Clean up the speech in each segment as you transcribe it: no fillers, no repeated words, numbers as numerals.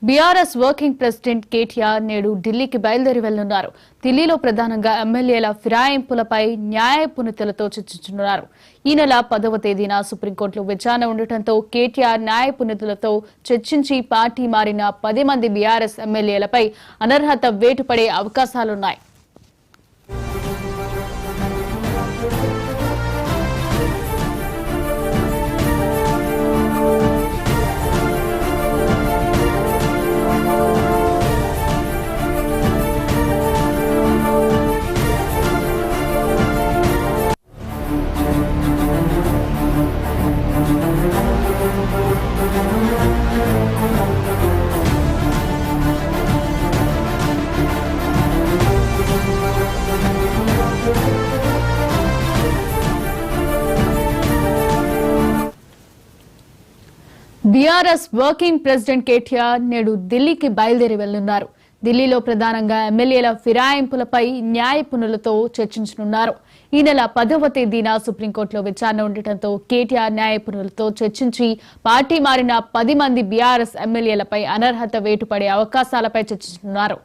BRS working president KTR నేడు ఢిల్లీకి బయలుదేరి వెళ్లనున్నారు. ఢిల్లీలో ప్రధానంగా ఎమ్మెల్యేల ఫిరాయింపులపై న్యాయపునితులతో చర్చించనున్నారు. ఈ నెల 10వ తేదీన సుప్రీంకోర్టులో విచారణ ఉండటంతో కేటీఆర్ న్యాయపునితులతో చర్చించి పార్టీ మారిన 10 మంది బీఆర్ఎస్ ఎమ్మెల్యేలపై అనర్హత వేటు పడే అవకాశాలున్నాయి. బీఆర్ఎస్ వర్కింగ్ ప్రెసిడెంట్ కేటీఆర్ నేడు ఢిల్లీకి బయలుదేరి వెళ్లనున్నారు. ఢిల్లీలో ప్రధానంగా ఎమ్మెల్యేల ఫిరాయింపులపై న్యాయపునులతో చర్చించనున్నారు. ఈ నెల 10వ తేదీన సుప్రీంకోర్టులో విచారణ ఉండటంతో కేటీఆర్ న్యాయపునులతో చర్చించి పార్టీ మారిన 10 మంది బీఆర్ఎస్ ఎమ్మెల్యేలపై అనర్హత వేటు పడే అవకాశాలపై చర్చించనున్నారు.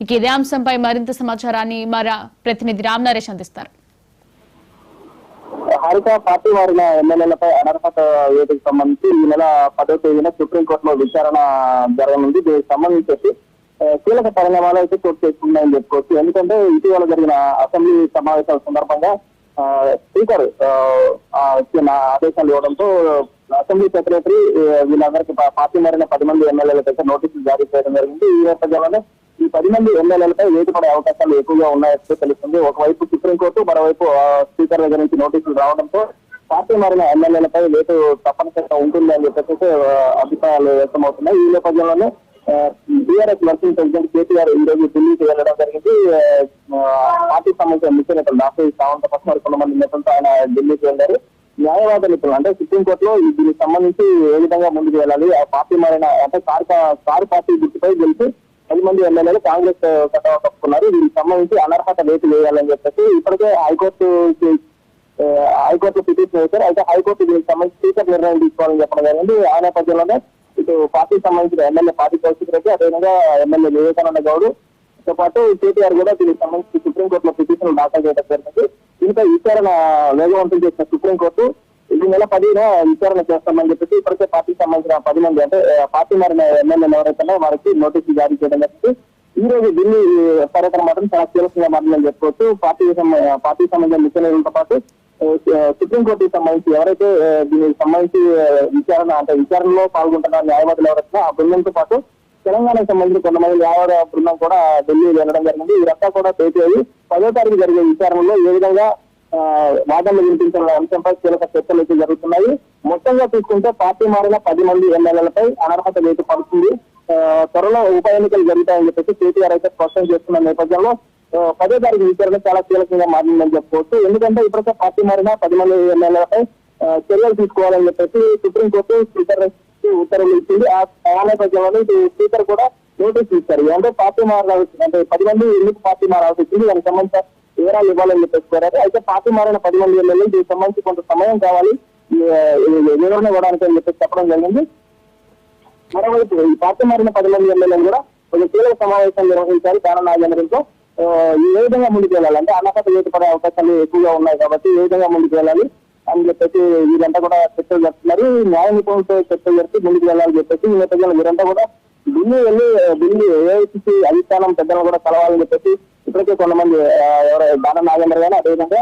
ఇక ఇదే అంశంపై మరింత సమాచారాన్ని మా ప్రతినిధి రామ్ నరేష్ అందిస్తారు. హారిక పార్టీ మారిన ఎమ్మెల్యేలపై అనర్హత వేటుకు సంబంధించి ఈ నెల 10వ తేదీన సుప్రీంకోర్టులో విచారణ జరగనుంది. దీనికి సంబంధించి కీలక పరిణామాలు అయితే చోటు చేసుకున్నాయని చెప్పుకోవచ్చు. ఎందుకంటే ఇటీవల జరిగిన అసెంబ్లీ సమావేశాల సందర్భంగా స్పీకర్ ఆదేశాలు ఇవ్వడంతో అసెంబ్లీ సెక్రటరీ వీళ్ళందరికీ పార్టీ మారిన 10 మంది ఎమ్మెల్యేలకైతే నోటీసులు జారీ చేయడం జరిగింది. ఈ నేపథ్యంలోనే ఈ 10 మంది ఎమ్మెల్యేలపై వేటు పడే అవకాశాలు ఎక్కువగా ఉన్నాయని తెలుస్తుంది. ఒకవైపు సుప్రీంకోర్టు, మరోవైపు స్పీకర్ దగ్గర నుంచి నోటీసులు రావడంతో పార్టీ మారిన ఎమ్మెల్యేలపై వేటు తప్పనిసరిగా ఉంటుంది అని చెప్పేసి అభిప్రాయాలు వ్యక్తమవుతున్నాయి. ఈ నేపథ్యంలోనే బీఆర్ఎస్ వర్కింగ్ ప్రెసిడెంట్ కేటీఆర్ ఈ రోజు ఢిల్లీకి వెళ్లడం జరిగింది. పార్టీకి సంబంధించిన ముఖ్య నేతలు డాక్టర్ సావంత పట్ల మరి కొంతమంది నేతలతో ఆయన ఢిల్లీకి వెళ్లారు. న్యాయవాద నిపుణులు అంటే సుప్రీంకోర్టులో దీనికి సంబంధించి ఏ విధంగా ముందుకు వెళ్ళాలి, ఆ పార్టీ మారిన అంటే కారు పార్టీ గుర్తుపై గెలిచి 10 మంది ఎమ్మెల్యేలు కాంగ్రెస్ కట్టవ కప్పుకున్నారు. దీనికి సంబంధించి అనర్హత వేటు వేయాలని చెప్పేసి ఇప్పటికే హైకోర్టు పిటిషన్ వేశారు. అయితే హైకోర్టు దీనికి సంబంధించి స్పీకర్ నిర్ణయం తీసుకోవాలని చెప్పడం జరిగింది. ఆ నేపథ్యంలోనే ఇటు పార్టీకి సంబంధించిన ఎమ్మెల్యే పార్టీ కౌశిక్ రెడ్డి, అదేవిధంగా ఎమ్మెల్యే వివేకానంద గౌడ్ తో పాటు కేటీఆర్ కూడా దీనికి సంబంధించి సుప్రీంకోర్టులో పిటిషన్ దాఖలు చేయడం జరిగింది. దీనిపై విచారణ వేగవంతం చేసిన సుప్రీంకోర్టు ఈ నెల 10న విచారణ చేస్తామని చెప్పేసి ఇప్పటికే పార్టీకి సంబంధించిన 10 మంది అంటే పార్టీ మారిన ఎమ్మెల్యేలు ఎవరైతే వారికి నోటీసులు జారీ చేయడం జరిగింది. ఈ రోజు ఢిల్లీ పర్యటన మాత్రం చాలా కీలకంగా మారిందని చెప్పుకోవచ్చు. పార్టీకి సంబంధించిన ముఖ్య నేతలతో పాటు సుప్రీంకోర్టుకి సంబంధించి ఎవరైతే దీనికి సంబంధించి విచారణలో పాల్గొంటున్న న్యాయవాదులు ఎవరైతే ఆ బృందంతో పాటు తెలంగాణకు సంబంధించిన కొంతమంది న్యాయవాద బృందం కూడా ఢిల్లీ వెళ్ళడం జరిగింది. వీరంతా కూడా భేటీ అయ్యి 10వ తారీఖు జరిగే విచారణలో ఏ విధంగా వాదనలు వినిపించిన అంశంపై కీలక చర్చలు అయితే జరుగుతున్నాయి. మొత్తంగా చూసుకుంటే పార్టీ మారిన 10 మంది ఎమ్మెల్యేలపై అనర్హత వేటు పడుతుంది. త్వరలో ఉప ఎన్నికలు జరుగుతాయని చెప్పేసి కేటీఆర్ అయితే స్పష్టం చేస్తున్న నేపథ్యంలో 10వ తారీఖు విచారణ చాలా కీలకంగా మారిందని చెప్పుకోవచ్చు. ఎందుకంటే ఇప్పటికే పార్టీ మారిన 10 మంది ఎమ్మెల్యేలపై చర్యలు తీసుకోవాలని చెప్పేసి సుప్రీంకోర్టు స్పీకర్ ఉత్తర్వులు ఇచ్చింది. ఆ నేపథ్యంలో ఇటు స్పీకర్ కూడా నోటీసులు ఇచ్చారు. అంటే పార్టీ మారాల్సి అంటే 10 మంది ఎందుకు పార్టీ మారాల్సి వచ్చింది, దానికి సంబంధించిన వివరాలు ఇవ్వాలని చెప్పేసి కోరారు. అయితే పార్టీ మారిన 10 మంది ఎమ్మెల్యేలు దీనికి సంబంధించి కొంత సమయం కావాలి వివరణ ఇవ్వడానికి అని చెప్పేసి చెప్పడం జరిగింది. మరోవైపు ఈ పార్టీ మారిన 10 మంది ఎమ్మెల్యేలు కూడా ఒక కీలక సమావేశం నిర్వహించారు కారణం నాగేంద్రంతో. ఏ విధంగా ముందుకు వెళ్ళాలి అంటే అనర్హత వేటు పడే అవకాశాలు ఎక్కువగా ఉన్నాయి కాబట్టి ఏ విధంగా ముందుకు వెళ్ళాలి అని చెప్పేసి వీరంతా కూడా చర్చలు జరుపుతున్నారు. న్యాయ నిపుణులతో చర్చలు జరిపి ముందుకు వెళ్ళాలని చెప్పేసి ఈ నేపథ్యంలో వీరంతా కూడా ఢిల్లీ ఏఐసిసి అధిష్టానం పెద్దలను కూడా కలవాలని చెప్పేసి ఇప్పటికే కొంతమంది దానం నాగేంద్ర గారు అదేవిధంగా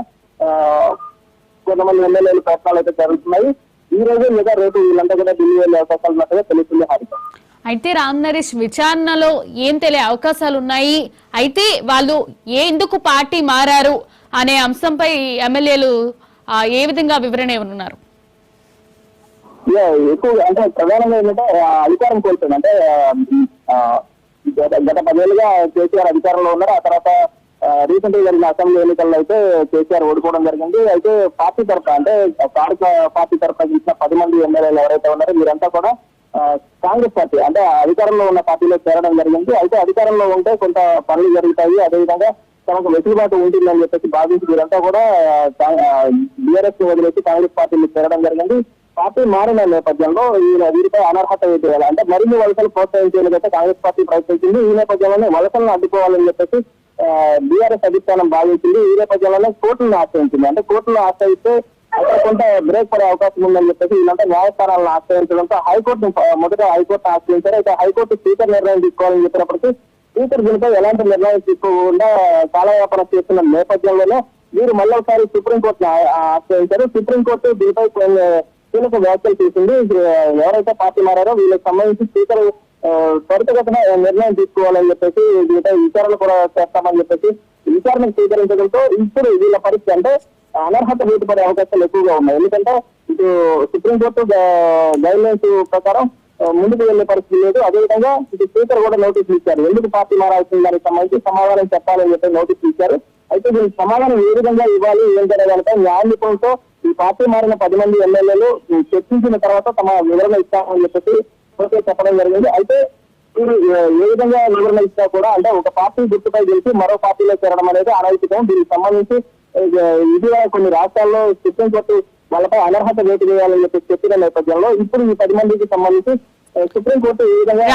కొంతమంది ఎమ్మెల్యేలు ప్రయత్నాలు అయితే జరుగుతున్నాయి. ఈ రోజు లేదా రేపు వీళ్ళంతా కూడా ఢిల్లీ వెళ్ళే అవకాశాలు ఉన్నట్టుగా తెలుస్తుంది. హారిక అయితే రామ్ నరేష్ విచారణలో ఏం తెలియ అవకాశాలు ఉన్నాయి. అయితే వాళ్ళు ఎందుకు పార్టీ మారారు అనే అంశంపై ఎమ్మెల్యేలు ఏ విధంగా వివరణ ఇవ్వనున్నారు? ఎక్కువ అంటే ప్రధానంగా ఏంటంటే అధికారం కోల్పోయింది. అంటే గత 10 ఏళ్ళుగా కేసీఆర్ అధికారంలో ఉన్నారు. ఆ తర్వాత రీసెంట్ గా జరిగిన అసెంబ్లీ ఎన్నికల్లో అయితే కేసీఆర్ ఓడిపోవడం జరిగింది. అయితే పార్టీ తరఫున అంటే పార్టీ తరఫున గెలిచిన 10 మంది ఎమ్మెల్యేలు ఎవరైతే ఉన్నారో వీరంతా కూడా కాంగ్రెస్ పార్టీ అంటే అధికారంలో ఉన్న పార్టీలో చేరడం జరిగింది. అయితే అధికారంలో ఉంటే కొంత పనులు జరుగుతాయి, అదేవిధంగా తమకు వెసులుబాటు ఉంటుందని చెప్పేసి భావించి వీరంతా కూడా బీఆర్ఎస్ వదిలేసి కాంగ్రెస్ పార్టీని చేరడం జరిగింది. పార్టీ మారిన నేపథ్యంలో వీరిపై అనర్హత వేయాలి అంటే మరిన్ని వలసలు ప్రోత్సహించేందుకైతే కాంగ్రెస్ పార్టీ ప్రయత్నించింది. ఈ నేపథ్యంలోనే వలసలను అడ్డుకోవాలని చెప్పేసి బీఆర్ఎస్ అధిష్టానం భావించింది. ఈ నేపథ్యంలోనే కోర్టులను ఆశ్రయించింది. అంటే కోర్టులను ఆశ్రయిస్తే అక్కడ కొంత బ్రేక్ పడే అవకాశం ఉందని చెప్పేసి వీళ్ళంతా న్యాయస్థానాలను ఆశ్రయించడంతో హైకోర్టు మొదట హైకోర్టును ఆశ్రయించారు. అయితే హైకోర్టు స్పీకర్ నిర్ణయం తీసుకోవాలని చెప్పినప్పటికీ స్పీకర్ దీనిపై ఎలాంటి నిర్ణయం తీసుకోకుండా కాలయాపన చేస్తున్న నేపథ్యంలోనే వీరు మళ్ళీ ఒకసారి సుప్రీంకోర్టును ఆశ్రయించారు. సుప్రీంకోర్టు దీనిపై కీలక వ్యాఖ్యలు చేసింది. ఎవరైతే పార్టీ మారారో వీళ్ళకి సంబంధించి స్పీకర్ త్వరితగతిన నిర్ణయం తీసుకోవాలని చెప్పేసి దీనిపై విచారణ కూడా చేస్తామని చెప్పేసి విచారణ స్వీకరించడంతో ఇప్పుడు వీళ్ళ పరిస్థితి అంటే అనర్హత పడే అవకాశాలు ఎక్కువగా ఉన్నాయి. ఎందుకంటే ఇటు సుప్రీంకోర్టు గైడ్ లైన్స్ ప్రకారం ముందుకు వెళ్లే పరిస్థితి లేదు. అదేవిధంగా ఇటు స్పీకర్ కూడా నోటీసులు ఇచ్చారు. ఎందుకు పార్టీ మారాల్సిన దానికి సంబంధించి సమాధానం చెప్పాలని చెప్పి నోటీసులు ఇచ్చారు. అయితే దీనికి సమాధానం ఏ విధంగా ఇవ్వాలి ఏంటనే దానిపై న్యాయ నిపుణులతో ఈ పార్టీ మారిన 10 మంది ఎమ్మెల్యేలు చర్చించిన తర్వాత తమ వివరణ ఇస్తామని చెప్పేసి చెప్పడం జరిగింది. అయితే వీరు ఏ విధంగా వివరణ ఇచ్చినా కూడా అంటే ఒక పార్టీ గుర్తుపై గెలిచి మరో పార్టీలో చేరడం అనేది అనైతికం. దీనికి సంబంధించి ఇటీవల కొన్ని రాష్ట్రాల్లో సుప్రీంకోర్టు వాళ్ళపై అనర్హత వేటు వేయాలని చెప్పి చెప్పిన నేపథ్యంలో ఇప్పుడు ఈ 10 మందికి సంబంధించి సుప్రీంకోర్టు ఏ విధంగా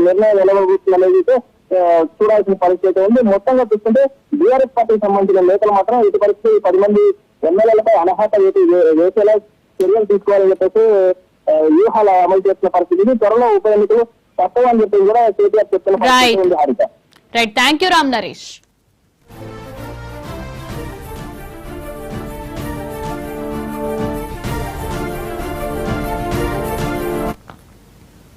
నిర్ణయం వెలువడుతుంది అనేది చూడాల్సిన పరిస్థితి ఉంది. మొత్తంగా చూస్తుంటే బీఆర్ఎస్ పార్టీకి సంబంధించిన నేతలు మాత్రం ఇటు పరిస్థితి 10 మంది ఎమ్మెల్యేలపై అనర్హత వేటు వేసేలా చర్యలు తీసుకోవాలని చెప్పేసి వ్యూహాలు అమలు చేస్తున్న పరిస్థితి. త్వరలో ఉప ఎన్నికలు తప్పవని చెప్పి కూడా కేటీఆర్ చెప్తున్న పరిస్థితి ఉంది. Harika right, thank you Ram Naresh.